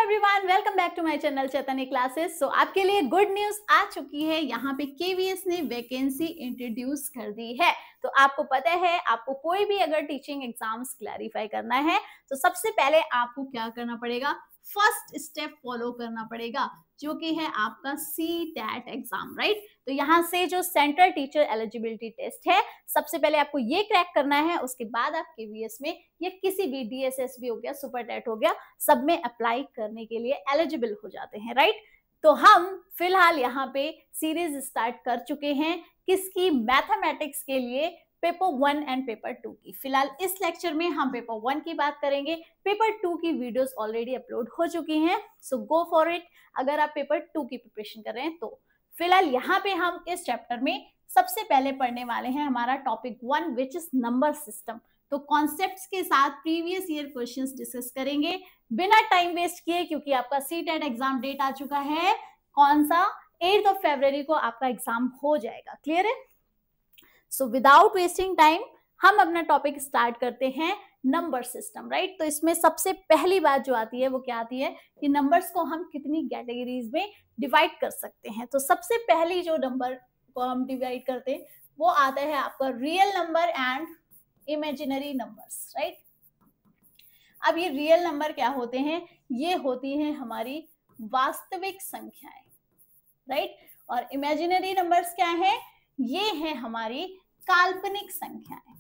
Everyone, welcome back to my channel Chaitanya classes. So आपके लिए good news आ चुकी है। यहाँ पे केवीएस ने वैकेंसी इंट्रोड्यूस कर दी है। तो आपको पता है, आपको कोई भी अगर टीचिंग एग्जाम्स क्लैरिफाई करना है तो सबसे पहले आपको क्या करना पड़ेगा, फर्स्ट स्टेप फॉलो करना पड़ेगा, जो कि है आपका CTET एग्जाम, राइट। तो यहाँ से जो सेंट्रल टीचर एलिजिबिलिटी टेस्ट है, सबसे पहले आपको ये क्रैक करना है। उसके बाद आप केवीएस में या किसी भी DSS भी हो गया, सुपर टेट हो गया, सब में अप्लाई करने के लिए एलिजिबल हो जाते हैं, राइट। तो हम फिलहाल यहाँ पे सीरीज स्टार्ट कर चुके हैं किसकी, मैथमेटिक्स के लिए, पेपर 1 एंड पेपर 2 की। फिलहाल इस लेक्चर में हम पेपर 1 की बात करेंगे। पेपर 2 की वीडियोस ऑलरेडी अपलोड हो चुकी हैं, सो गो फॉर इट अगर आप पेपर 2 की प्रिपरेशन कर रहे हैं तो। फिलहाल यहाँ पे हम इस चैप्टर में सबसे पहले पढ़ने वाले हैं हमारा topic 1 which is number system. तो कॉन्सेप्ट्स के साथ प्रीवियस ईयर क्वेश्चंस डिस्कस करेंगे बिना टाइम वेस्ट किए, क्योंकि आपका CTET एग्जाम डेट आ चुका है। कौन सा? 8 फरवरी को आपका एग्जाम हो जाएगा। क्लियर है? सो विदाउट वेस्टिंग टाइम हम अपना टॉपिक स्टार्ट करते हैं, नंबर सिस्टम, राइट। तो इसमें सबसे पहली बात जो आती है वो क्या आती है कि नंबर्स को हम कितनी कैटेगरीज में डिवाइड कर सकते हैं। तो सबसे पहली जो नंबर को हम डिवाइड करते हैं वो आता है आपका real number and imaginary numbers, right. अब ये रियल नंबर क्या होते हैं? ये होती हैं हमारी वास्तविक संख्याएं, राइट। और इमेजिनरी नंबर्स क्या है? ये है हमारी काल्पनिक संख्याएं।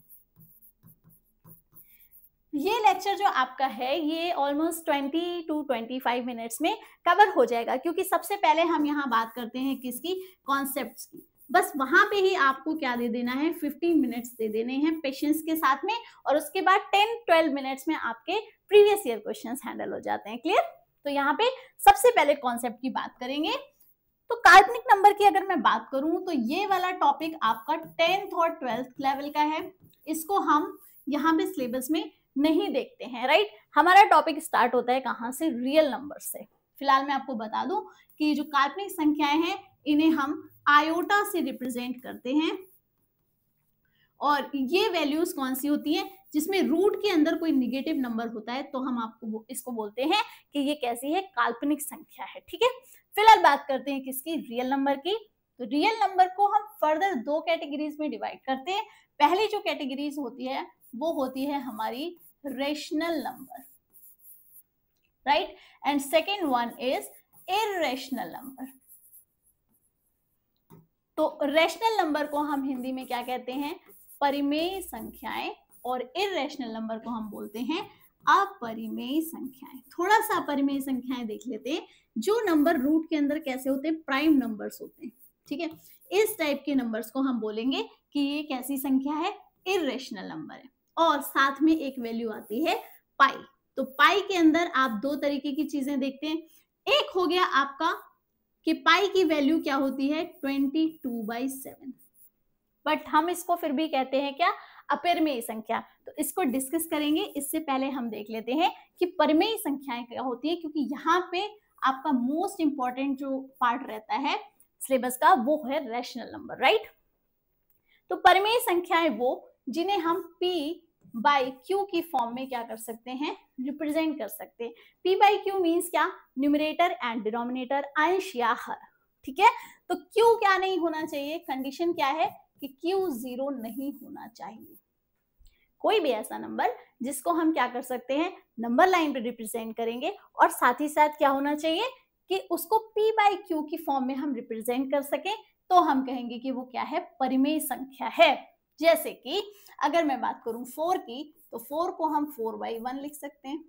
ये लेक्चर जो आपका है ये ऑलमोस्ट 20 to 25 मिनट्स में कवर हो जाएगा, क्योंकि सबसे पहले हम यहाँ बात करते हैं किसकी, कॉन्सेप्ट्स की। बस वहां पे ही आपको क्या दे देना है, 15 मिनट्स दे देने हैं पेशेंस के साथ में, और उसके बाद 10-12 मिनट्स में आपके प्रीवियस ईयर क्वेश्चंस हैंडल हो जाते हैं। क्लियर? तो यहाँ पे सबसे पहले कॉन्सेप्ट की बात करेंगे। तो काल्पनिक नंबर की अगर मैं बात करूं तो ये वाला टॉपिक आपका 10th और 12th लेवल का है। इसको हम यहाँ पे सिलेबस में नहीं देखते हैं, राइट। हमारा टॉपिक स्टार्ट होता है कहाँ से? रियल नंबर से। फिलहाल मैं आपको बता दूं कि जो काल्पनिक संख्याएं हैं इन्हें हम आयोटा से रिप्रेजेंट करते हैं, और ये वैल्यूज कौन सी होती हैं? जिसमें रूट के अंदर कोई निगेटिव नंबर होता है तो हम आपको इसको बोलते हैं कि ये कैसी है, काल्पनिक संख्या है। ठीक है, फिलहाल बात करते हैं किसकी, रियल नंबर की। तो रियल नंबर को हम फर्दर 2 कैटेगरीज में डिवाइड करते हैं। पहली जो कैटेगरीज होती है वो होती है हमारी rational number, right, and second one is irrational number. तो रेशनल नंबर को हम हिंदी में क्या कहते हैं, परिमेय संख्याएं, और इररेशनल नंबर को हम बोलते हैं अपरिमेय संख्याएं। थोड़ा सा अपरिमेय संख्याएं देख लेते हैं। जो नंबर रूट के अंदर कैसे होते हैं, प्राइम नंबर्स होते हैं। ठीक है, इस टाइप के नंबर्स को हम बोलेंगे कि ये कैसी संख्या है, इररेशनल नंबर है। और साथ में एक वैल्यू आती है पाई। तो पाई के अंदर आप 2 तरीके की चीजें देखते हैं। एक हो गया आपका कि पाई की वैल्यू क्या होती है, 22/7, बट हम इसको फिर भी कहते हैं क्या, अपरिमेय संख्या। तो इसको डिस्कस करेंगे। इससे पहले हम देख लेते हैं कि परिमेय संख्याएं क्या होती है, क्योंकि यहाँ पे आपका मोस्ट इंपॉर्टेंट जो पार्ट रहता है सिलेबस का वो है रेशनल नंबर, राइट। तो परिमेय संख्याएं वो जिन्हें हम P/Q की फॉर्म में क्या कर सकते हैं, रिप्रेजेंट कर सकते हैं। P/Q मीन्स क्या, न्यूमरेटर एंड डिनोमिनेटर, अंश या हर। ठीक है, तो Q क्या नहीं होना चाहिए, कंडीशन क्या है कि Q 0 नहीं होना चाहिए। कोई भी ऐसा नंबर जिसको हम क्या कर सकते हैं, नंबर लाइन पे रिप्रेजेंट करेंगे, और साथ ही साथ क्या होना चाहिए कि उसको P/Q की फॉर्म में हम रिप्रेजेंट कर सकें, तो हम कहेंगे कि वो क्या है, परिमेय संख्या है। जैसे कि अगर मैं बात करूं 4 की, तो 4 को हम 4/1 लिख सकते हैं।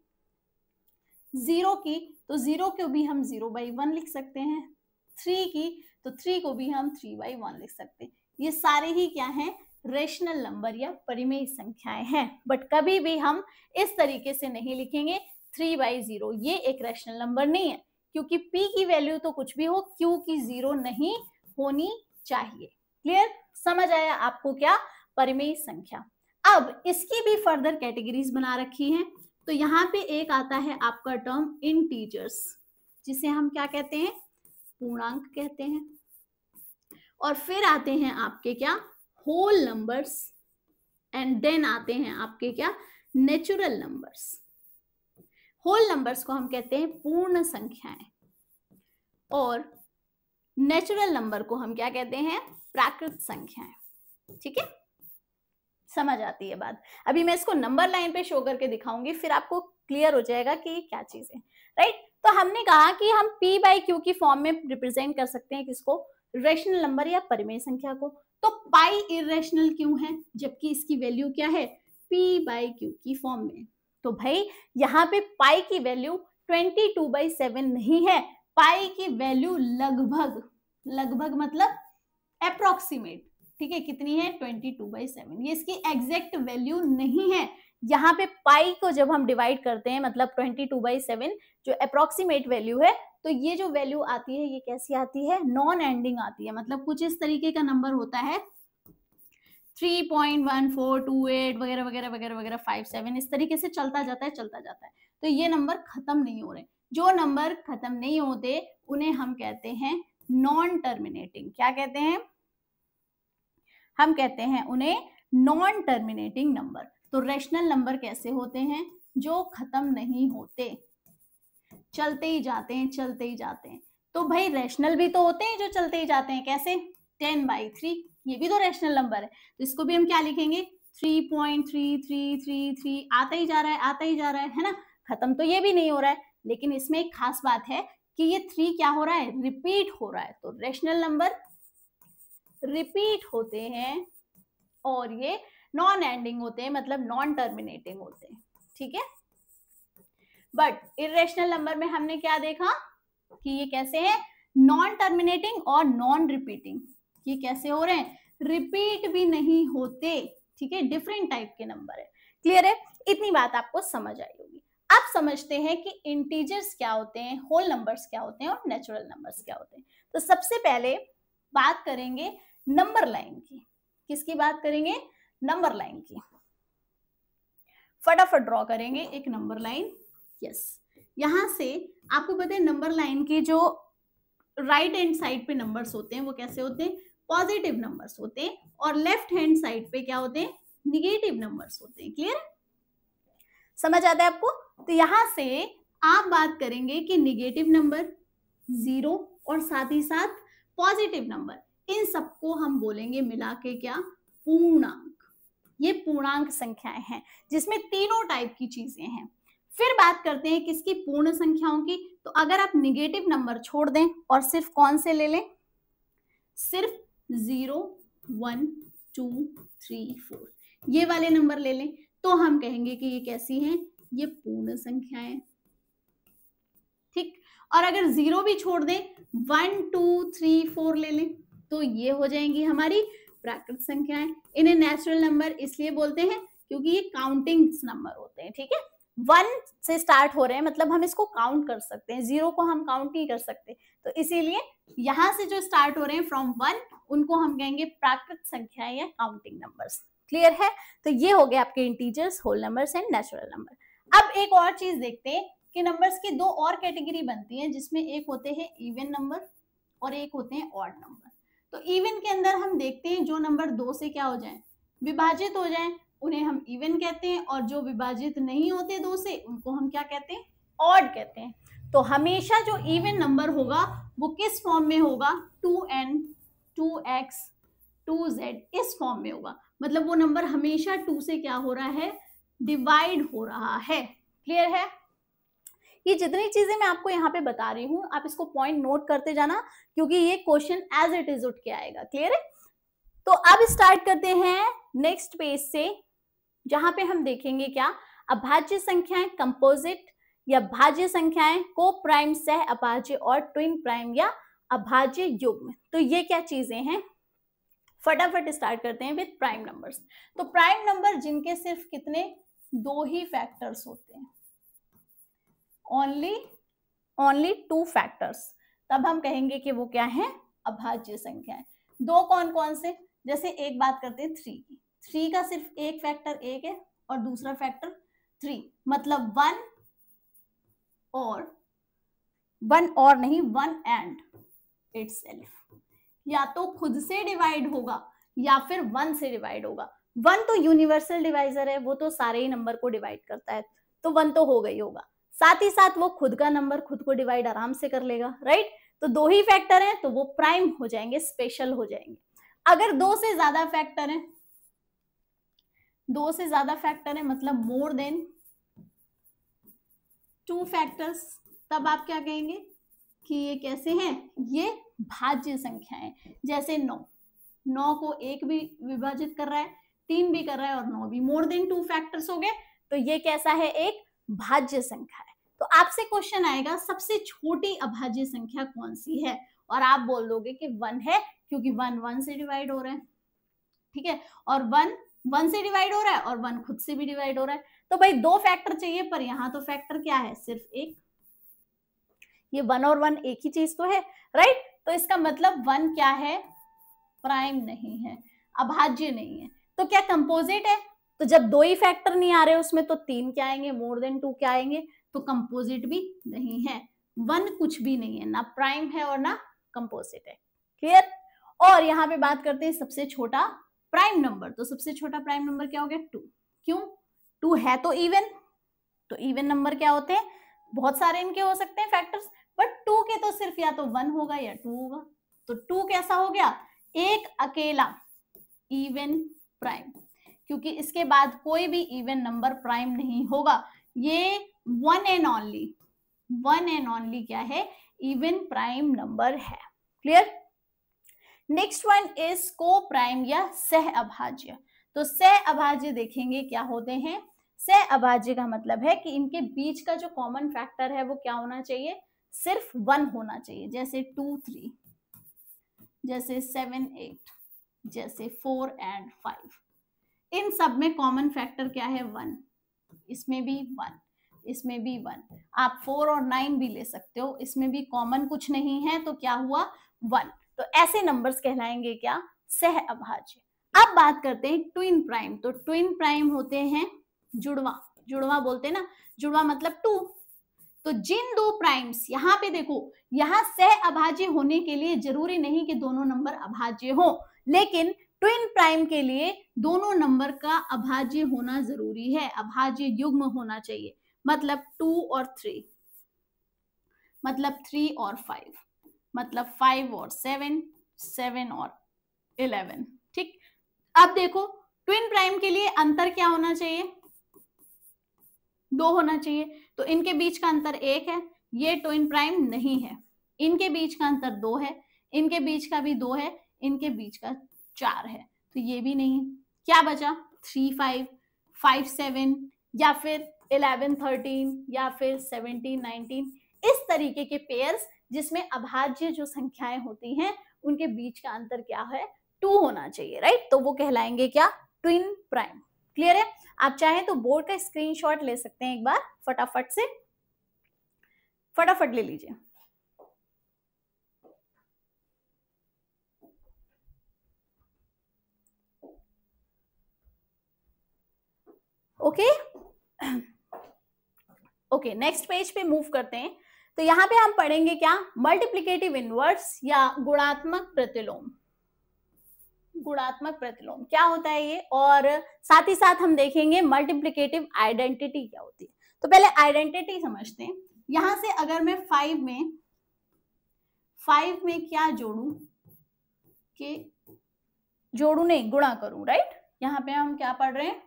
0 की, तो 0 को भी हम 0/1 लिख सकते हैं। 3 की, तो 3 को भी हम 3/1 लिख सकते हैं। ये सारे ही क्या हैं, रेशनल नंबर या परिमेय संख्याएं हैं। बट कभी भी हम इस तरीके से नहीं लिखेंगे 3/0, ये एक रेशनल नंबर नहीं है, क्योंकि P की वैल्यू तो कुछ भी हो, Q की 0 नहीं होनी चाहिए। क्लियर? समझ आया आपको क्या, परिमेय संख्या। अब इसकी भी फर्दर कैटेगरीज बना रखी हैं। तो यहाँ पे एक आता है आपका टर्म इंटीजर्स, जिसे हम क्या कहते हैं, पूर्णांक कहते हैं। और फिर आते हैं आपके क्या, होल नंबर्स, एंड देन आते हैं आपके क्या, नेचुरल नंबर्स। होल नंबर्स को हम कहते हैं पूर्ण संख्याएं, और नेचुरल नंबर को हम क्या कहते हैं? प्राकृत संख्याएं। ठीक है, समझ आती है बात। अभी मैं इसको नंबर लाइन पे शो करके दिखाऊंगी, फिर आपको क्लियर हो जाएगा कि ये क्या चीज है, राइट। तो हमने कहा कि हम p बाई क्यू की फॉर्म में रिप्रेजेंट कर सकते हैं किसको? रेशनल नंबर या परिमेय संख्या को। तो पाई इरेशनल क्यों है, जबकि इसकी वैल्यू क्या है? p बाई क्यू की फॉर्म में। तो भाई यहाँ पे पाई की वैल्यू 22/7 नहीं है, पाई की वैल्यू लगभग, लगभग मतलब अप्रोक्सीमेट, ठीक है, कितनी है? 22/7। ये इसकी एग्जैक्ट वैल्यू नहीं है। यहाँ पे पाई को जब हम डिवाइड करते हैं, मतलब 22/7 जो अप्रोक्सीमेट वैल्यू है, तो ये जो वैल्यू आती है ये कैसी आती है? नॉन एंडिंग आती है। मतलब कुछ इस तरीके का नंबर होता है 3.1428 वगैरह वगैरह वगैरह वगैरह 57, इस तरीके से चलता जाता है, चलता जाता है। तो ये नंबर खत्म नहीं हो रहे। जो नंबर खत्म नहीं होते उन्हें हम कहते हैं नॉन टर्मिनेटिंग। क्या कहते हैं? हम कहते हैं उन्हें नॉन टर्मिनेटिंग नंबर। तो रेशनल नंबर कैसे होते हैं? जो खत्म नहीं होते, चलते ही जाते हैं, चलते ही जाते हैं। तो भाई रेशनल भी तो होते हैं जो चलते ही जाते हैं। कैसे? 10/3, ये भी तो रेशनल नंबर है। तो इसको भी हम क्या लिखेंगे? 3.3333 आता ही जा रहा है, आता ही जा रहा है ना, खत्म तो ये भी नहीं हो रहा है। लेकिन इसमें एक खास बात है कि ये 3 क्या हो रहा है? रिपीट हो रहा है। तो रेशनल नंबर रिपीट होते हैं और ये नॉन एंडिंग होते हैं, मतलब नॉन टर्मिनेटिंग होते हैं। ठीक है, बट इरेशनल नंबर में हमने क्या देखा कि ये कैसे है? नॉन टर्मिनेटिंग और नॉन रिपीटिंग। ये कैसे हो रहे हैं? रिपीट भी नहीं होते। ठीक है, डिफरेंट टाइप के नंबर है। क्लियर है? इतनी बात आपको समझ आई होगी। अब समझते हैं कि इंटीजर्स क्या होते हैं, होल नंबर्स क्या होते हैं और नेचुरल नंबर्स क्या होते हैं। तो सबसे पहले बात करेंगे नंबर लाइन की। किसकी बात करेंगे? नंबर लाइन की। फटाफट ड्रॉ करेंगे एक नंबर लाइन। यस, यहां से आपको पता है नंबर लाइन के जो राइट हैंड साइड पे नंबर्स होते हैं वो कैसे होते हैं? पॉजिटिव नंबर्स होते हैं, और लेफ्ट हैंड साइड पे क्या होते हैं? निगेटिव नंबर्स होते हैं। क्लियर? समझ आता है आपको? तो यहां से आप बात करेंगे कि निगेटिव नंबर, जीरो, और साथ ही साथ पॉजिटिव नंबर, इन सबको हम बोलेंगे मिला के क्या? पूर्णांक। ये पूर्णांक संख्याएं हैं जिसमें तीनों टाइप की चीजें हैं। फिर बात करते हैं किसकी? पूर्ण संख्याओं की। तो अगर आप निगेटिव नंबर छोड़ दें और सिर्फ कौन से ले लें? सिर्फ 0, 1, 2, 3, 4 ये वाले नंबर ले लें, तो हम कहेंगे कि ये कैसी हैं? ये पूर्ण संख्याएं। ठीक, और अगर 0 भी छोड़ दें, 1, 2, 3, 4 ले लें, तो ये हो जाएंगी हमारी प्राकृत संख्याएं। इन्हें नेचुरल नंबर इसलिए बोलते हैं क्योंकि ये काउंटिंग नंबर होते हैं। ठीक है, 1 से स्टार्ट हो रहे हैं, मतलब हम इसको काउंट कर सकते हैं, 0 को हम काउंट नहीं कर सकते। तो इसीलिए यहां से जो स्टार्ट हो रहे हैं फ्रॉम 1, उनको हम कहेंगे प्राकृत संख्याएं या काउंटिंग नंबर्स। क्लियर है? तो ये हो गए आपके integers, whole numbers and natural number. अब एक और चीज देखते हैं कि नंबर्स की दो और कैटेगरी बनती है, जिसमें एक होते हैं इवन नंबर और एक होते हैं ऑड नंबर। तो इवन के अंदर हम देखते हैं जो नंबर 2 से क्या हो जाए? विभाजित हो जाए, उन्हें हम इवन कहते हैं, और जो विभाजित नहीं होते 2 से, उनको हम क्या कहते हैं? ऑड कहते हैं। तो हमेशा जो इवन नंबर होगा वो किस फॉर्म में होगा? 2n, 2x, 2z, इस फॉर्म में होगा। मतलब वो नंबर हमेशा 2 से क्या हो रहा है? डिवाइड हो रहा है। क्लियर है? ये जितनी चीजें मैं आपको यहाँ पे बता रही हूँ, आप इसको पॉइंट नोट करते जाना, क्योंकि ये क्वेश्चन एज इट इज उठ के आएगा। क्लियर है? तो अब स्टार्ट करते हैं नेक्स्ट पेज से, जहां पे हम देखेंगे क्या? अभाज्य संख्याएं, कंपोजिट या भाज्य संख्याएं, को प्राइम, सह अभाज्य और ट्विन प्राइम या अभाज्य युग्म। तो ये क्या चीजें हैं? फटाफट स्टार्ट करते हैं विद प्राइम नंबर्स। तो प्राइम नंबर जिनके सिर्फ कितने? 2 ही फैक्टर्स होते हैं, ओनली 2 फैक्टर्स, तब हम कहेंगे कि वो क्या है? अभाज्य संख्याएं। 2 कौन कौन से? जैसे एक बात करते हैं 3 की। 3 का सिर्फ एक फैक्टर 1 है और दूसरा फैक्टर 3, मतलब 1 और नहीं, 1 एंड इटसेल्फ। या तो खुद से डिवाइड होगा या फिर 1 से डिवाइड होगा। 1 तो यूनिवर्सल डिवाइजर है, वो तो सारे ही नंबर को डिवाइड करता है, तो 1 तो हो गई होगा। साथ ही साथ वो खुद का नंबर खुद को डिवाइड आराम से कर लेगा, राइट। तो 2 ही फैक्टर हैं तो वो प्राइम हो जाएंगे, स्पेशल हो जाएंगे। अगर 2 से ज्यादा फैक्टर हैं, 2 से ज्यादा फैक्टर है मतलब मोर देन 2 फैक्टर्स, तब आप क्या कहेंगे कि ये कैसे हैं, ये भाज्य संख्याएं। जैसे 9 को 1 भी विभाजित कर रहा है, 3 भी कर रहा है और 9 भी, मोर देन 2 फैक्टर्स हो गए, तो ये कैसा है, एक भाज्य संख्या है। तो आपसे क्वेश्चन आएगा सबसे छोटी अभाज्य संख्या कौन सी है, और आप बोल दोगे कि 1 है, क्योंकि 1 1 से डिवाइड हो रहा है, ठीक है, और 1 1 से डिवाइड हो रहा है और 1 खुद से भी डिवाइड हो रहा है। तो भाई 2 फैक्टर चाहिए, पर यहाँ तो फैक्टर क्या है, सिर्फ एक। ये 1 और 1 एक ही चीज तो है, राइट। तो इसका मतलब 1 क्या है, प्राइम नहीं है, अभाज्य नहीं है। तो क्या कंपोजिट है, तो जब 2 ही फैक्टर नहीं आ रहे उसमें, तो 3 क्या आएंगे, मोर देन 2 क्या आएंगे, तो कंपोजिट भी नहीं है। 1 कुछ भी नहीं है, ना प्राइम है और ना कंपोजिट है, क्लियर। और यहाँ पे बात करते हैं सबसे छोटा प्राइम नंबर। तो सबसे छोटा प्राइम नंबर क्या हो गया, 2। क्यों, 2 है तो इवन, तो इवन नंबर क्या होते हैं, बहुत सारे इनके हो सकते हैं फैक्टर्स, बट 2 के तो सिर्फ या तो 1 होगा या 2 होगा। तो 2 कैसा हो गया, एक अकेला इवन प्राइम, क्योंकि इसके बाद कोई भी इवन नंबर प्राइम नहीं होगा। ये वन एंड ओनली क्या है, इवन प्राइम नंबर है, क्लियर। नेक्स्ट वन इज को प्राइम या सह अभाज्य। तो सह अभाज्य देखेंगे क्या होते हैं। सह अभाज्य का मतलब है कि इनके बीच का जो कॉमन फैक्टर है वो क्या होना चाहिए, सिर्फ 1 होना चाहिए। जैसे 2 3, जैसे 7 8, जैसे 4 and 5, इन सब में कॉमन फैक्टर क्या है, 1। इसमें भी 1, इसमें भी 1। आप 4 और 9 भी ले सकते हो, इसमें भी कॉमन कुछ नहीं है, तो क्या हुआ, 1। तो ऐसे नंबर्स कहलाएंगे क्या, सह अभाज्य। अब बात करते हैं ट्विन प्राइम। तो ट्विन प्राइम होते हैं जुड़वा, जुड़वा बोलते हैं ना, जुड़वा मतलब 2। तो जिन 2 प्राइम्स, यहाँ पे देखो, यहाँ सह अभाज्य होने के लिए जरूरी नहीं कि दोनों नंबर अभाज्य हो, लेकिन ट्विन प्राइम के लिए दोनों नंबर का अभाज्य होना जरूरी है, अभाज्य युग्म होना चाहिए। मतलब 2 और 3, मतलब 3 और 5, मतलब 5 और 7, 7 और 11, ठीक। अब देखो ट्विन प्राइम के लिए अंतर क्या होना चाहिए, 2 होना चाहिए। तो इनके बीच का अंतर 1 है, ये ट्विन प्राइम नहीं है। इनके बीच का अंतर 2 है, इनके बीच का भी 2 है, इनके बीच का 4 है, तो ये भी नहीं। क्या बचा, 3 5, 5 7, या फिर 11 13, या फिर 17 19, इस तरीके के पेयर्स जिसमें अभाज्य जो संख्याएं होती हैं उनके बीच का अंतर क्या है, 2 होना चाहिए, राइट। तो वो कहलाएंगे क्या, ट्विन प्राइम, क्लियर है। आप चाहें तो बोर्ड का स्क्रीनशॉट ले सकते हैं, एक बार फटाफट से, फटाफट ले लीजिए। ओके ओके, नेक्स्ट पेज पे मूव करते हैं। तो यहाँ पे हम पढ़ेंगे क्या, मल्टीप्लिकेटिव इनवर्स या गुणात्मक प्रतिलोम। गुणात्मक प्रतिलोम क्या होता है ये, और साथ ही साथ हम देखेंगे मल्टीप्लिकेटिव आइडेंटिटी क्या होती है। तो पहले आइडेंटिटी समझते हैं। यहां से अगर मैं 5 में क्या जोड़ू, कि जोड़ू नहीं, गुणा करूं, राइट। यहाँ पे हम क्या पढ़ रहे हैं,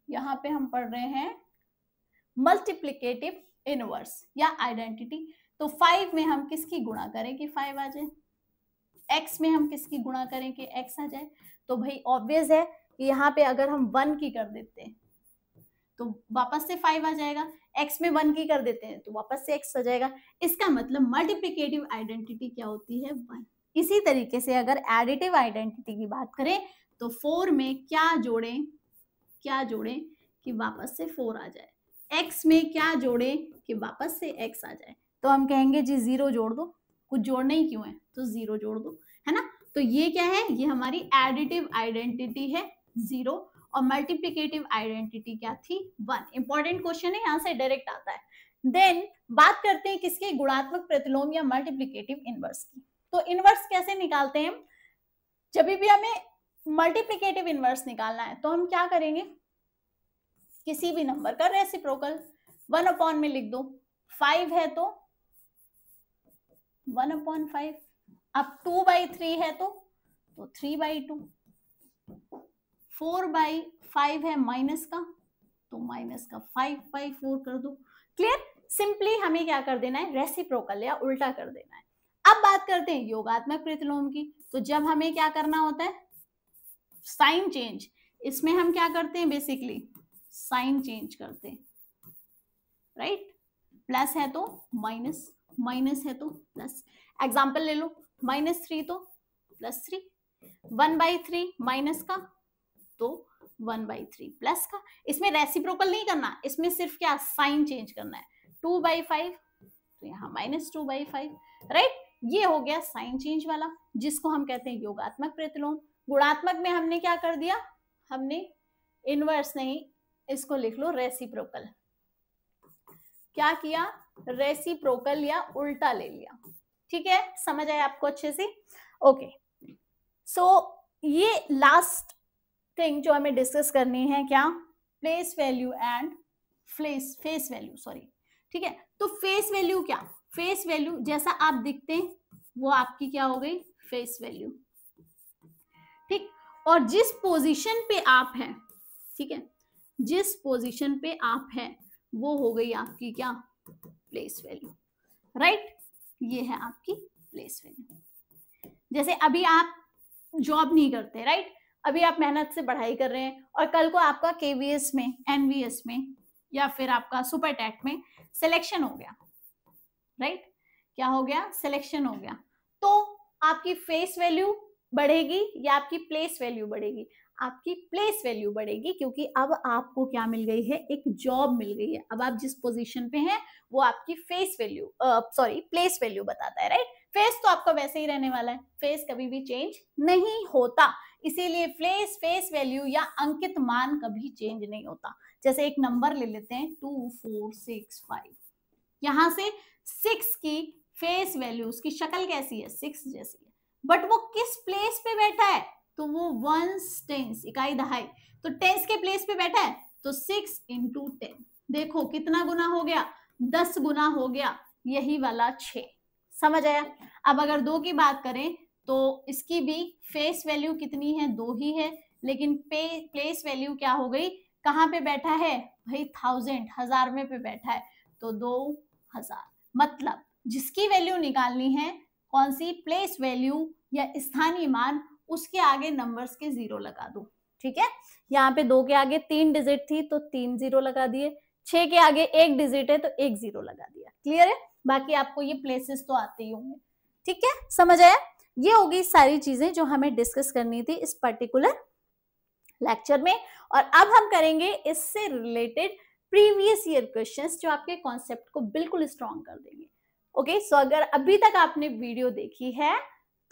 यहाँ पे हम पढ़ रहे हैं मल्टीप्लिकेटिव इनवर्स या आइडेंटिटी। तो 5 में हम किसकी गुणा करें कि 5 आ जाए, x में हम किसकी गुणा करें कि x आ जाए। तो भाई ऑब्वियस है कि यहाँ पे अगर हम 1 की कर देते हैं तो वापस से 5 आ जाएगा, x में 1 की कर देते हैं तो वापस से x आ जाएगा। इसका मतलब मल्टीप्लिकेटिव आइडेंटिटी क्या होती है, 1। इसी तरीके से अगर एडिटिव आइडेंटिटी की बात करें तो 4 में क्या जोड़ें कि वापस से 4 आ जाए, x में क्या जोड़ें कि वापस से x आ जाए। तो हम कहेंगे जी 0 जोड़ दो, कुछ जोड़ना ही क्यों है, तो 0 जोड़ दो, है ना। तो ये क्या है, ये हमारी एडिटिव आइडेंटिटी है 0, और मल्टीप्लिकेटिव आइडेंटिटी क्या थी, 1। इंपॉर्टेंट क्वेश्चन है, यहाँ से डायरेक्ट आता है। देन बात करते हैं किसके, गुणात्मक प्रतिलोम या मल्टीप्लिकेटिव इनवर्स की। तो इनवर्स कैसे निकालते हैं, जब भी हमें मल्टीप्लिकेटिव इनवर्स निकालना है तो हम क्या करेंगे, किसी भी नंबर का रेसिप्रोकल, 1 में लिख दो, 5 है तो 1/5, अब 2/3 है तो 3/2, 4/5 है माइनस का, तो माइनस का 5/4 कर दो। क्लियर? सिंपली हमें क्या कर देना है, रेसिप्रोकल या उल्टा कर देना है। अब बात करते हैं योगात्मक प्रतिलोम की। तो जब हमें क्या करना होता है, साइन चेंज, इसमें हम क्या करते हैं, बेसिकली साइन चेंज करते हैं, राइट? प्लस है तो माइनस, माइनस है तो प्लस। एग्जाम्पल ले लो, -3 तो +3, 1/3 माइनस का तो 1/3 प्लस का। इसमें रेसिप्रोकल नहीं करना, इसमें सिर्फ क्या साइन चेंज करना है। 2/5 तो यहाँ -2/5, राइट? ये हो गया साइन चेंज वाला, जिसको हम कहते हैं योगात्मक प्रतिलोम। गुणात्मक में हमने क्या कर दिया, हमने इनवर्स नहीं, इसको लिख लो रेसिप्रोकल। क्या किया, रेसिप्रोकल या उल्टा ले लिया। ठीक है, समझ आया आपको अच्छे से? ओके, सो ये लास्ट थिंग जो हमें डिस्कस करनी है, क्या, place value and face value, sorry. ठीक है, तो फेस वैल्यू क्या, फेस वैल्यू जैसा आप दिखते हैं वो आपकी क्या हो गई, फेस वैल्यू। ठीक, और जिस पोजीशन पे आप हैं, ठीक है, जिस पोजीशन पे आप हैं वो हो गई आपकी क्या, प्लेस वैल्यू, राइट? ये है आपकी प्लेस वैल्यू। जैसे अभी आप जॉब नहीं करते, राइट? अभी आप मेहनत से पढ़ाई कर रहे हैं और कल को आपका केवीएस में, एनवीएस में या फिर आपका सुपर टैट में सिलेक्शन हो गया, राइट? क्या हो गया, सिलेक्शन हो गया, तो आपकी फेस वैल्यू बढ़ेगी या आपकी प्लेस वैल्यू बढ़ेगी? आपकी प्लेस वैल्यू बढ़ेगी, क्योंकि अब आपको क्या मिल गई है, एक जॉब मिल गई है। अब आप जिस पोजीशन पे हैं वो आपकी face value, sorry place value बताता है, राइट? फेस तो आपका वैसे ही रहने वाला है, फेस कभी भी चेंज नहीं होता, इसीलिए फेस वैल्यू या अंकित मान कभी चेंज नहीं होता। जैसे एक नंबर ले लेते हैं 2465, यहां से 6 की फेस वैल्यू, उसकी शक्ल कैसी है, 6 जैसी है, बट वो किस प्लेस पे बैठा है, तो वो वंस, टेंस, इकाई दहाई, तो टेंस के प्लेस पे बैठा है, तो 6 × 10, देखो कितना गुना हो गया, 10 गुना हो गया, यही वाला 6। समझ आया? अब अगर 2 की बात करें तो इसकी भी फेस वैल्यू कितनी है, 2 ही है, लेकिन प्लेस वैल्यू क्या हो गई, कहाँ पे बैठा है भाई, 1000, 1000 में पे बैठा है, तो 2000। मतलब जिसकी वैल्यू निकालनी है, कौन सी, प्लेस वैल्यू या स्थानीय मान, उसके आगे नंबर्स के 0 लगा दो। ठीक है, यहाँ पे 2 के आगे 3 डिजिट थी तो 3 0 लगा दिए, 6 के आगे 1 डिजिट है तो 1 0 लगा दिया। क्लियर है? बाकी आपको ये प्लेसेस तो आते ही होंगे। ठीक है, समझ आया? ये होगी सारी चीजें जो हमें डिस्कस करनी थी इस पर्टिकुलर लेक्चर में। और अब हम करेंगे इससे रिलेटेड प्रीवियस ईयर क्वेश्चंस, जो आपके कॉन्सेप्ट को बिल्कुल स्ट्रॉन्ग कर देंगे। ओके, सो अगर अभी तक आपने वीडियो देखी है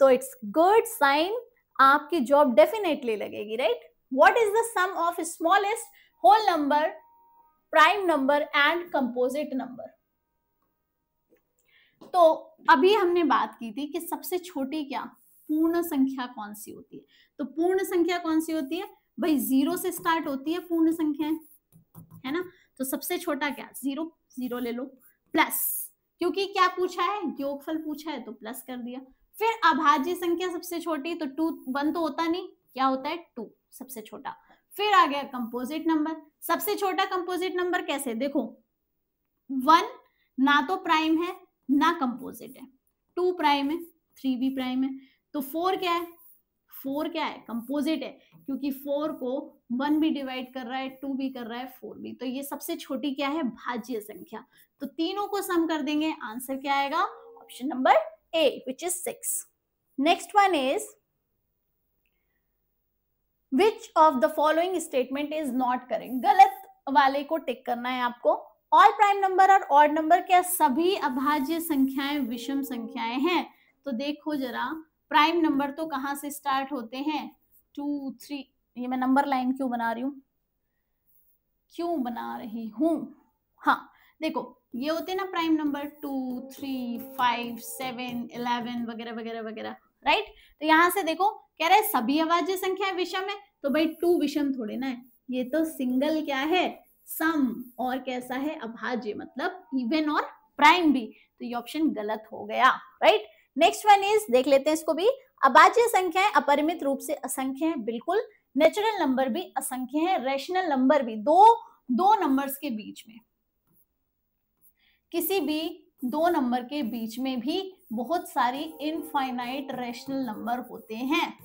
तो इट्स गुड साइन, आपकी जॉब डेफिनेटली लगेगी, right? What is the sum of smallest whole number, prime number and composite number? तो अभी हमने बात की थी कि सबसे छोटी क्या, पूर्ण संख्या कौन सी होती है? तो पूर्ण संख्या कौन सी होती है भाई, 0 से स्टार्ट होती है पूर्ण संख्याएं, है ना? तो सबसे छोटा क्या, 0, 0 ले लो, प्लस, क्योंकि क्या पूछा है, योगफल पूछा है तो प्लस कर दिया। फिर अभाज्य संख्या सबसे छोटी, तो 2, 1 तो होता नहीं, क्या होता है 2 सबसे छोटा। फिर आ गया कंपोजिट नंबर, सबसे छोटा कंपोजिट नंबर कैसे, देखो 1 ना तो प्राइम है ना कंपोजिट है, 2 प्राइम है, 3 भी प्राइम है, तो 4 क्या है, 4 क्या है, कंपोजिट है, क्योंकि 4 को 1 भी डिवाइड कर रहा है, 2 भी कर रहा है, 4 भी, तो ये सबसे छोटी क्या है, भाज्य संख्या। तो तीनों को सम कर देंगे, आंसर क्या आएगा, option number A, which is 6। Next one is, which of the following statement is not correct? गलत वाले को टिक करना है आपको। ऑल प्राइम नंबर और ऑड नंबर, क्या सभी अभाज्य संख्याएं विषम संख्याएं हैं? तो देखो जरा, प्राइम नंबर तो कहां से स्टार्ट होते हैं, 2, 3, ये मैं नंबर लाइन क्यों बना रही हूं, हाँ देखो ये होते हैं ना प्राइम नंबर, 2, 3, 5, 7, 11 वगैरह वगैरह वगैरह, राइट? तो यहां से देखो कह रहा है सभी अभाज्य संख्याएं विषम है, तो भाई 2 विषम थोड़े ना है, ये तो सिंगल क्या है, सम, और कैसा है, अभाज्य, मतलब इवन और प्राइम भी, तो ये ऑप्शन गलत हो गया, राइट। नेक्स्ट वन इज, देख लेते हैं इसको भी, अभाज्य संख्याएं अपरिमित रूप से असंख्य हैं, बिल्कुल। नेचुरल नंबर भी असंख्य है, रैशनल नंबर भी, दो नंबर्स के बीच में, किसी भी दो नंबर के बीच में भी बहुत सारी इनफाइनाइट रैशनल नंबर होते हैं,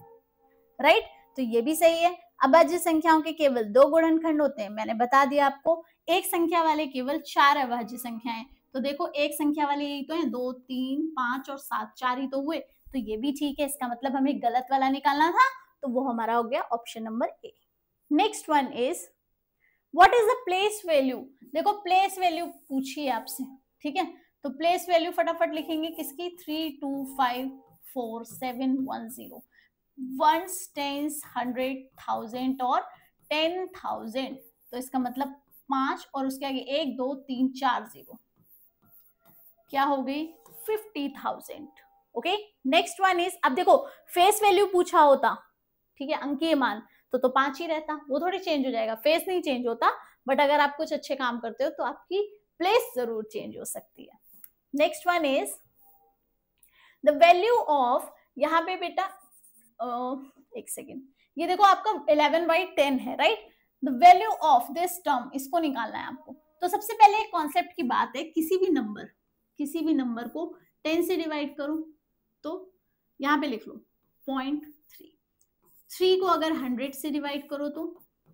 राइट, तो ये भी सही है। अभाज्य संख्याओं के केवल 2 गुणनखंड होते हैं, मैंने बता दिया आपको। एक संख्या वाले केवल 4 अभाज्य संख्याएं, तो देखो एक संख्या वाले यही तो है, 2, 3, 5 और 7, 4 ही तो हुए, तो ये भी ठीक है। इसका मतलब हमें गलत वाला निकालना था, तो वो हमारा हो गया option number A. Next one is, what is the place value. देखो प्लेस वैल्यू पूछी है आपसे, ठीक है, तो प्लेस वैल्यू फटाफट लिखेंगे किसकी, 3, 2, 5, 4, 7, 1, 0, वंस, टेंस, 100, 1000 और 10,000, तो इसका मतलब 5 और उसके आगे 1, 2, 3, 4 0, क्या हो गई, 50,000। ओके, नेक्स्ट वन इज, अब देखो फेस वैल्यू पूछा होता, ठीक है, अंकीय मान, तो 5 ही रहता, वो थोड़ी चेंज हो जाएगा, फेस नहीं चेंज होता, बट अगर आप कुछ अच्छे काम करते हो तो आपकी प्लेस जरूर चेंज हो सकती है। Next one is the value of, यहाँ पे बेटा एक सेकेंड, ये देखो आपका 11/10 है, right, the value of this term, इसको निकालना है आपको। तो सबसे पहले एक कॉन्सेप्ट की बात है, किसी भी नंबर को 10 से डिवाइड करो, तो यहाँ पे लिख लो 0.3, 3 को अगर 100 से डिवाइड करो तो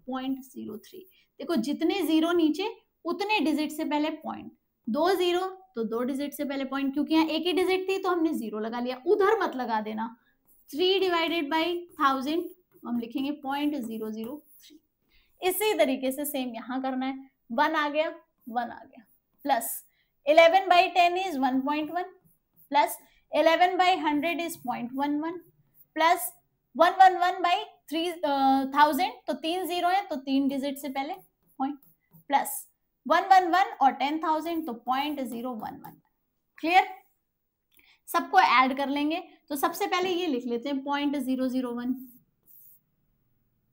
0.03, देखो जितने जीरो नीचे उतने डिजिट से पहले पॉइंट, 2 जीरो तो 2 डिजिट से पहले पॉइंट, क्योंकि यहाँ एक ही डिजिट थी तो हमने 0 लगा लिया, उधर मत लगा देना। 3 डिवाइडेड बाई 1000 हम लिखेंगे 0.003। इसी तरीके से सेम यहाँ करना है, 1 आ गया, plus 11/10 is 1.1, plus 11/100 is 0.11, plus 111/3000, तो 3 जीरो है तो 3 डिजिट से पहले पॉइंट, प्लस 111 और 10,000 तो 0.011। क्लियर, सबको ऐड कर लेंगे, तो सबसे पहले ये लिख लेते हैं 0.001,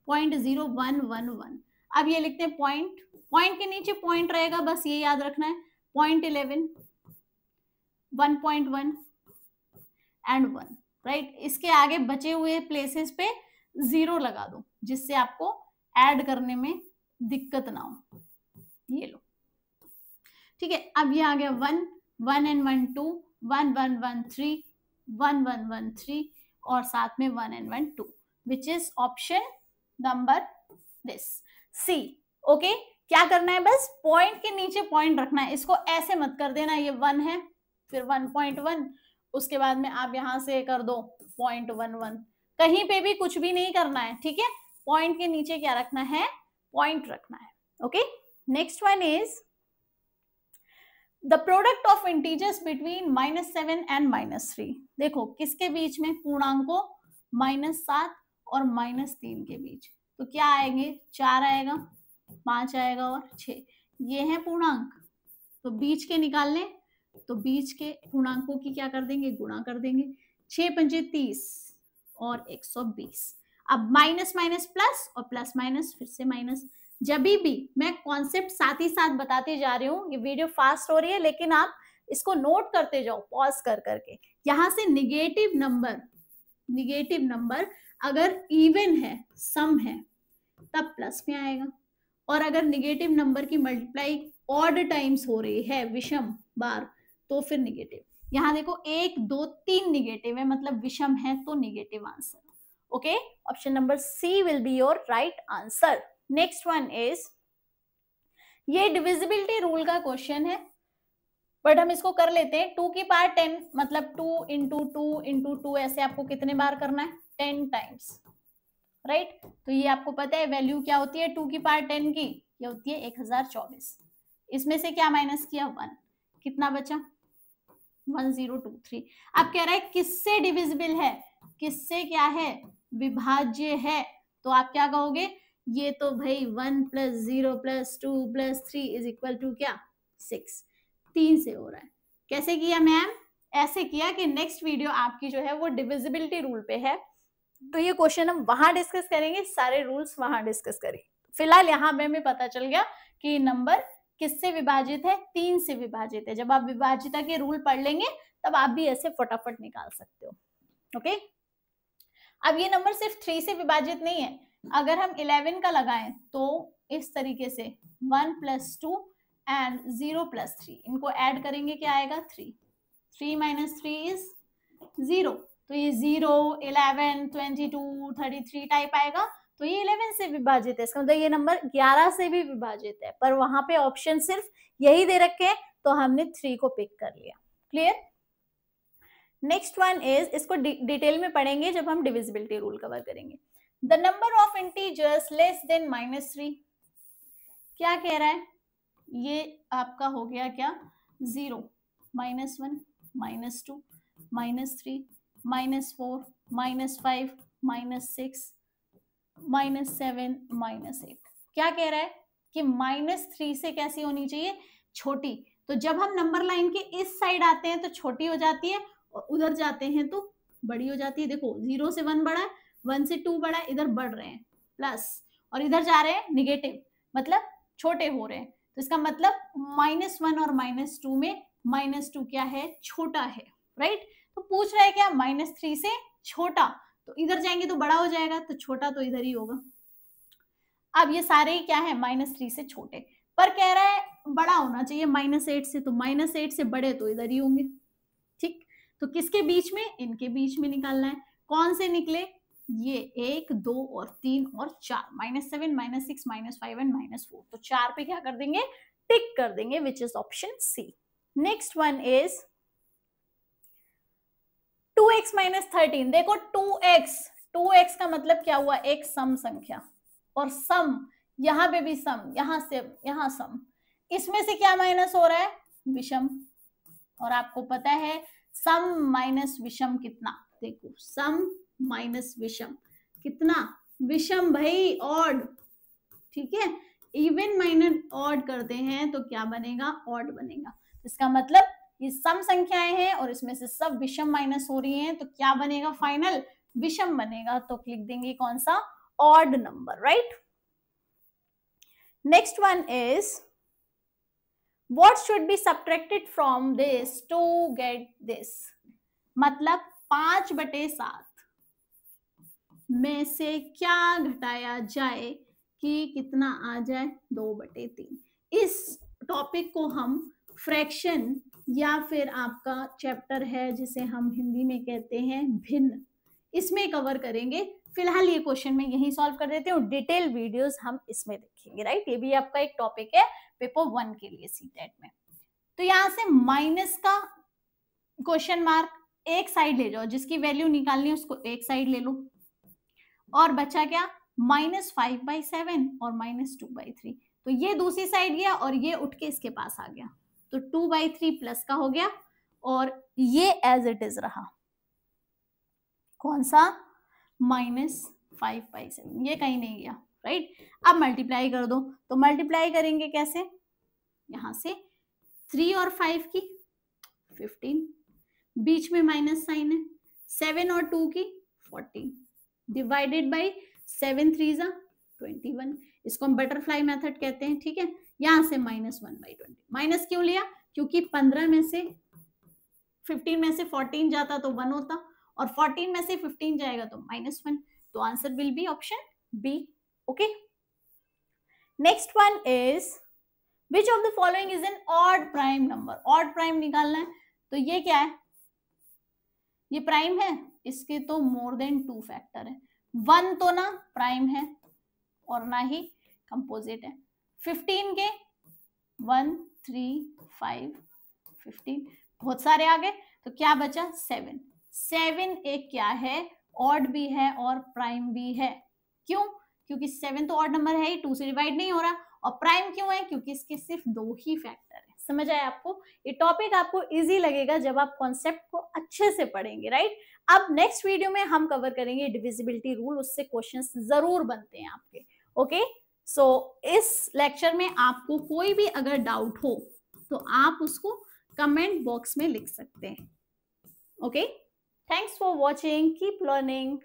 0.0111। अब ये लिखते हैं पॉइंट के नीचे पॉइंट रहेगा, बस ये याद रखना है, 0.11, 1.1 एंड 1, राइट। इसके आगे बचे हुए प्लेसेस पे 0 लगा दो, जिससे आपको ऐड करने में दिक्कत ना हो। ये लो, ठीक है। अब ये आ गया 1, 1 and 1 2, 1 1 1 3, 1 1 1 3 और साथ में 1 and 1 2, which is option number this C. Okay, क्या करना है, बस पॉइंट के नीचे पॉइंट रखना है, इसको ऐसे मत कर देना, ये 1 है फिर 1.1, उसके बाद में आप यहां से कर दो 0.11, कहीं पे भी कुछ भी नहीं करना है, ठीक है। पॉइंट के नीचे क्या रखना है, पॉइंट रखना है। Okay, next one is the product of integers between -7 and -3। देखो किसके बीच में, पूर्णांकों -7 और -3 के बीच, तो क्या आएंगे, 4 आएगा, 5 आएगा और 6, ये है पूर्णांक, तो बीच के निकालने, तो बीच के पूर्णांकों की क्या कर देंगे, गुणा कर देंगे, 6 पंजे 30 और 120। अब माइनस माइनस प्लस और प्लस माइनस फिर से माइनस। जब भी मैं कॉन्सेप्ट साथ ही साथ बताते जा रही हूँ, ये वीडियो फास्ट हो रही है लेकिन आप इसको नोट करते जाओ पॉज कर करके। यहाँ से निगेटिव नंबर अगर इवन है, सम है, तब प्लस में आएगा, और अगर निगेटिव नंबर की मल्टीप्लाई ऑड टाइम्स हो रही है, विषम बार, तो फिर निगेटिव। यहाँ देखो 1 2 3 निगेटिव है, मतलब विषम है, तो negative answer. Okay, option number C will be your right answer. Next one is, ये डिविजिबिलिटी रूल का क्वेश्चन है, बट हम इसको कर लेते हैं। 2 की पावर 10, मतलब 2 इंटू 2 इंटू 2, ऐसे आपको कितने बार करना है, 10 टाइम्स, राइट। तो ये आपको पता है वैल्यू क्या होती है 2 की पावर 10 की, ये होती है 1024। इसमें से क्या माइनस किया, 1, कितना बचा, 1023। अब कह रहा है किससे डिविजिबल है, किससे क्या है, विभाज्य है, तो आप क्या कहोगे, ये तो भाई 1 + 0 + 2 + 3 इज इक्वल टू क्या, 6, 3 से हो रहा है। कैसे किया मैम, ऐसे किया कि नेक्स्ट वीडियो आपकी जो है वो डिविजिबिलिटी रूल पे है, तो ये क्वेश्चन हम वहां डिस्कस करेंगे, सारे रूल्स वहां डिस्कस करेंगे। फिलहाल यहाँ पे हमें पता चल गया कि नंबर किससे विभाजित है, 3 से विभाजित है। जब आप विभाजिता के रूल पढ़ लेंगे तब आप भी ऐसे फटाफट निकाल सकते हो। ओके, अब ये नंबर सिर्फ 3 से विभाजित नहीं है, अगर हम 11 का लगाएं तो इस तरीके से 1 + 2 एंड 0 + 3, इनको ऐड करेंगे क्या आएगा 3, 3 - 3 इज 0, तो ये 0, 11, 22, 33 टाइप आएगा। तो ये 11 से विभाजित है, इसका मतलब ये नंबर 11 से भी विभाजित है, पर वहां पे ऑप्शन सिर्फ यही दे रखे हैं तो हमने 3 को पिक कर लिया। क्लियर? नेक्स्ट वन इज, इसको डिटेल में पढ़ेंगे जब हम डिविजिबिलिटी रूल कवर करेंगे। The number of integers less than -3, क्या कह रहा है, ये आपका हो गया क्या 0, -1, -2, -3, -4, -5, -6, -7, -8। क्या कह रहा है कि -3 से कैसी होनी चाहिए, छोटी। तो जब हम नंबर लाइन के इस साइड आते हैं तो छोटी हो जाती है और उधर जाते हैं तो बड़ी हो जाती है। देखो 0 से 1 बड़ा है, 1 से 2 बड़ा है, इधर बढ़ रहे हैं प्लस, और इधर जा रहे हैं निगेटिव, मतलब छोटे हो रहे हैं। तो इसका मतलब -1 और -2 में -2 क्या है, छोटा है, राइट। तो पूछ रहा है क्या -3 से छोटा, तो इधर जाएंगे तो बड़ा हो जाएगा, तो छोटा तो इधर ही होगा। अब ये सारे ही क्या है, -3 से छोटे, पर कह रहा है बड़ा होना चाहिए -8 से, तो -8 से बड़े तो इधर ही होंगे। ठीक, तो किसके बीच में, इनके बीच में निकालना है। कौन से निकले, ये 1, 2 और 3 और 4, -7, -6, -5 एंड -4। तो 4 पे क्या कर देंगे, टिक कर देंगे, which is option C. Next one is 2x - 13। देखो 2x का मतलब क्या हुआ, एक सम संख्या, और सम यहां पे भी सम, यहां से यहां सम, इसमें से क्या माइनस हो रहा है, विषम। और आपको पता है सम माइनस विषम कितना, देखो सम माइनस विषम कितना, विषम भाई ऑड, ठीक है। इवन माइनस ऑड करते हैं तो क्या बनेगा, ऑड बनेगा। इसका मतलब ये सम संख्याएं हैं और इसमें से सब विषम माइनस हो रही हैं, तो क्या बनेगा, फाइनल विषम बनेगा। तो लिख देंगे कौन सा, odd number, right. Next one is what should be subtracted from this to get this, मतलब 5/7 में से क्या घटाया जाए कि कितना आ जाए, 2/3। इस टॉपिक को हम फ्रैक्शन या फिर आपका चैप्टर है जिसे हम हिंदी में कहते हैं भिन्न, इसमें कवर करेंगे। फिलहाल ये क्वेश्चन मैं यही सॉल्व कर देती हूँ, डिटेल वीडियोस हम इसमें देखेंगे, राइट। ये भी आपका एक टॉपिक है पेपर 1 के लिए सीटेट में। तो यहां से माइनस का क्वेश्चन मार्क एक साइड ले जाओ, जिसकी वैल्यू निकालनी है उसको एक साइड ले लो, और बचा क्या, -5/7 और -2/3। तो ये दूसरी साइड गया और ये उठ के इसके पास आ गया, तो 2/3 प्लस का हो गया, और ये एज इट इज रहा, कौन सा, -5/7, ये कहीं नहीं गया, राइट। अब मल्टीप्लाई कर दो, तो मल्टीप्लाई करेंगे कैसे, यहां से 3 और 5 की 15, बीच में माइनस साइन है, 7 और 2 की 14, डिवाइडेड बाई 7 3 जा 21, इसको हम बटरफ्लाई मेथड कहते हैं, ठीक है। यहां से -1/20, माइनस क्यों लिया, क्योंकि 15 में से 15 में से 14 जाता तो 1 होता, और 14 में से 15 जाएगा तो -1, तो answer will be option B. Okay, next one is which of the following is an odd prime number. Odd prime निकालना है, तो ये क्या है, ये प्राइम है, इसके तो मोर देन 2 फैक्टर है, 1 तो ना प्राइम है और ना ही कंपोजिट है। 15 के 1 3 5 15, बहुत सारे आ गए, तो क्या बचा 7। 7 एक क्या है, ऑड भी है और प्राइम भी है। क्यों, क्योंकि 7 तो ऑड नंबर है ही, 2 से डिवाइड नहीं हो रहा, और प्राइम क्यों है, क्योंकि इसके सिर्फ 2 ही फैक्टर है। समझ आया आपको, ये टॉपिक आपको इजी लगेगा जब आप कॉन्सेप्ट को अच्छे से पढ़ेंगे, राइट। अब नेक्स्ट वीडियो में हम कवर करेंगे डिविजिबिलिटी रूल, उससे क्वेश्चंस जरूर बनते हैं आपके। ओके, सो इस लेक्चर में आपको कोई भी अगर डाउट हो तो आप उसको कमेंट बॉक्स में लिख सकते हैं। Okay, thanks for watching, keep learning.